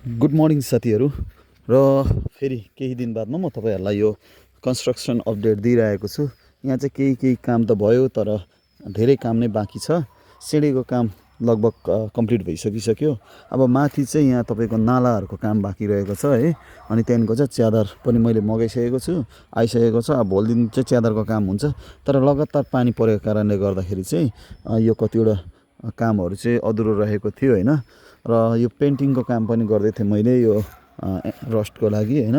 Good morning साथीहरू। र फेरि केही दिन बादमा म तपाईँहरूलाई यो कन्स्ट्रक्सन अपडेट दिइरहेको छु। यहाँ चाहिँ केही काम त भयो, तर धेरै काम नै बाँकी छ। सिँढीको काम लगभग कम्प्लिट भइसकिसक्यो। अब माथि चाहिँ यहाँ तपाईँको नालाहरूको काम बाँकी रहेको छ है। अनि त्यहाँदेखिको चाहिँ च्यादर पनि मैले मगाइसकेको छु, आइसकेको छ। अब भोलिदेखि चाहिँ च्यादरको काम हुन्छ। तर लगातार पानी परेको कारणले गर्दाखेरि चाहिँ यो कतिवटा कामहरू चाहिँ अधुरो रहेको थियो होइन। र यो पेन्टिङको काम पनि गर्दै थिएँ मैले यो रस्टको लागि होइन।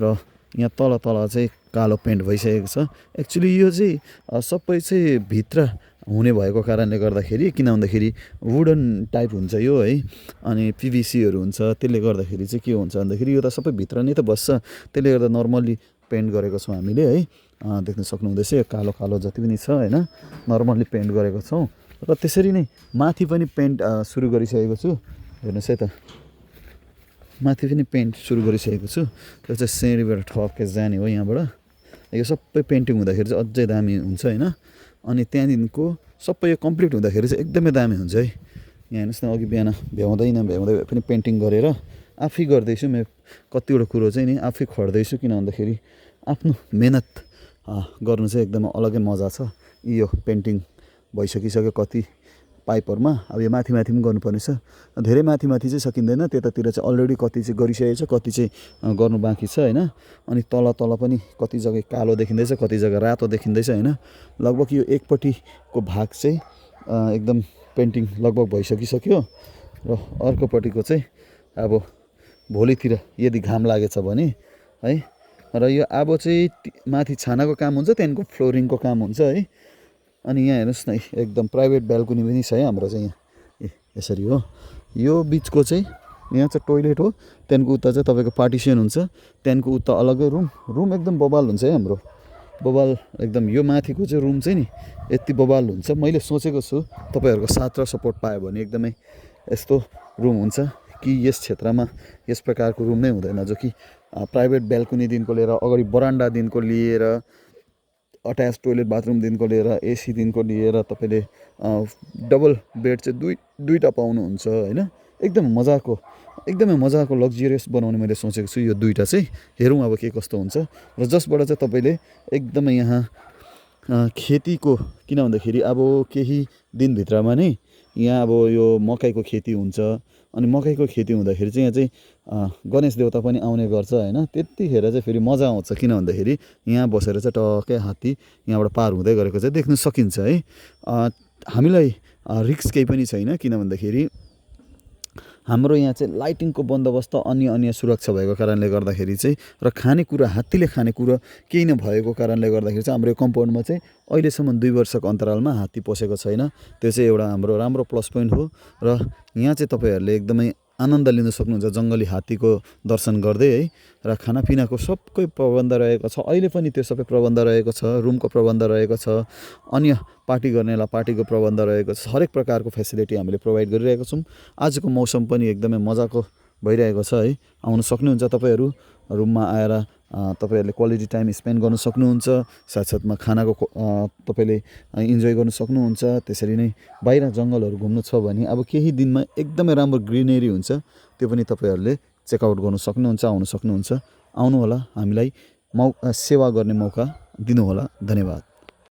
र यहाँ तल चाहिँ कालो पेन्ट भइसकेको छ। एक्चुअली यो चाहिँ सबै चाहिँ भित्र हुने भएको कारणले गर्दाखेरि, किन भन्दाखेरि वुडन टाइप हुन्छ यो है, अनि पिभिसीहरू हुन्छ। त्यसले गर्दाखेरि चाहिँ के हुन्छ भन्दाखेरि यो त सबै भित्र नै त बस्छ। त्यसले गर्दा नर्मल्ली पेन्ट गरेको छौँ हामीले है। देख्न सक्नुहुँदैछ यो कालो जति पनि छ होइन, नर्मल्ली पेन्ट गरेको छौँ। र त्यसरी नै माथि पनि पेन्ट सुरु गरिसकेको छु। हेर्नुहोस् है त, माथि पनि पेन्ट सुरु गरिसकेको छु। त्यो चाहिँ सिँढीबाट ठक्कै जाने हो यहाँबाट। यो सबै पेन्टिङ हुँदाखेरि चाहिँ अझै दामी हुन्छ होइन। अनि त्यहाँदेखिको सबै यो कम्प्लिट हुँदाखेरि चाहिँ एकदमै दामी हुन्छ है। यहाँ हेर्नुहोस् न, अघि बिहान भ्याउँदै पनि पेन्टिङ गरेर आफै गर्दैछु। म कतिवटा कुरो चाहिँ नि आफै खट्दैछु, किन भन्दाखेरि आफ्नो मेहनत गर्नु चाहिँ एकदमै अलग्गै मजा छ। यो पेन्टिङ भइसकिसक्यो कति पाइपहरूमा। अब यो माथि पनि गर्नुपर्ने छ। धेरै माथि चाहिँ सकिँदैन, त्यतातिर चाहिँ अलरेडी कति चाहिँ गरिसकेको छ, कति चाहिँ गर्नु बाँकी छ होइन। अनि तल पनि कति जग्गा कालो देखिँदैछ, कति जग्गा रातो देखिँदैछ होइन। लगभग यो एकपट्टिको भाग चाहिँ एकदम पेन्टिङ लगभग भइसकिसक्यो। र अर्कोपट्टिको चाहिँ अब भोलितिर यदि घाम लागेछ भने है। र यो अब चाहिँ माथि छानाको काम हुन्छ, त्यहाँदेखिको फ्लोरिङको काम हुन्छ है। अनि यहाँ हेर्नुहोस् न, एकदम प्राइभेट ब्याल्कुनी पनि छ है हाम्रो चाहिँ यहाँ। यसरी हो। यो बिचको चाहिँ यहाँ चाहिँ टोइलेट हो। त्यहाँदेखिको उता चाहिँ तपाईँको पार्टिसन हुन्छ। त्यहाँदेखिको उता अलग्गै रुम एकदम बबाल हुन्छ है हाम्रो। बबाल एकदम। यो माथिको चाहिँ रुम चाहिँ नि यति बबाल हुन्छ। मैले सोचेको छु तपाईँहरूको साथ र सपोर्ट पायो भने एकदमै यस्तो रुम हुन्छ कि यस क्षेत्रमा यस प्रकारको रुम नै हुँदैन, जो कि प्राइभेट ब्याल्कुनीदेखिको लिएर अगाडि बरान्डादेखिको लिएर अट्याच टोइलेट बाथरुमदेखिको लिएर एसीदेखिको लिएर तपाईँले डबल बेड चाहिँ दुईवटा पाउनुहुन्छ होइन। एकदमै मजाको लग्जरियस बनाउने मैले सोचेको छु यो दुईवटा चाहिँ। हेरौँ अब के कस्तो हुन्छ। र जसबाट चाहिँ तपाईँले एकदमै यहाँ खेतीको, किन भन्दाखेरि अब केही दिनभित्रमा नै यहाँ अब यो मकैको खेती हुन्छ। अनि मकैको खेती हुँदाखेरि चाहिँ यहाँ चाहिँ गणेश देवता पनि आउने गर्छ होइन। त्यतिखेर चाहिँ फेरि मजा आउँछ, किन भन्दाखेरि यहाँ बसेर चाहिँ टक्कै हात्ती यहाँबाट पार हुँदै गरेको चाहिँ देख्न सकिन्छ है। हामीलाई रिस्क केही पनि छैन, किन भन्दाखेरि हाम्रो यहाँ चाहिँ लाइटिङको बन्दोबस्त अन्य सुरक्षा भएको कारणले गर्दाखेरि चाहिँ, र खानेकुरा हात्तीले खानेकुरा केही नभएको कारणले गर्दाखेरि चाहिँ हाम्रो यो कम्पाउन्डमा चाहिँ अहिलेसम्म 2 वर्षको अन्तरालमा हात्ती पसेको छैन। त्यो चाहिँ एउटा हाम्रो राम्रो प्लस पोइन्ट हो। र यहाँ चाहिँ तपाईँहरूले एकदमै आनन्द लिन सक्नुहुन्छ जङ्गली हात्तीको दर्शन गर्दै है। र खानापिनाको सबै प्रबन्ध रहेको छ, अहिले पनि त्यो सबै प्रबन्ध रहेको छ। रुमको प्रबन्ध रहेको छ, अन्य पार्टी गर्नेलाई पार्टीको प्रबन्ध रहेको छ। हरेक प्रकारको फेसिलिटी हामीले प्रोभाइड गरिरहेको छौँ। आजको मौसम पनि एकदमै मजाको भइरहेको छ है। आउनु सक्नुहुन्छ तपाईँहरू, रुममा आएर तपाईँहरूले क्वालिटी टाइम स्पेन्ड गर्न सक्नुहुन्छ। साथसाथमा खानाको तपाईँले इन्जोय गर्न सक्नुहुन्छ। त्यसरी नै बाहिर जङ्गलहरू घुम्नु छ भने अब केही दिनमा एकदमै राम्रो ग्रिनेरी हुन्छ, त्यो पनि तपाईँहरूले चेकआउट गर्नु सक्नुहुन्छ, आउनु सक्नुहुन्छ। आउनुहोला, हामीलाई सेवा गर्ने मौका दिनुहोला। धन्यवाद।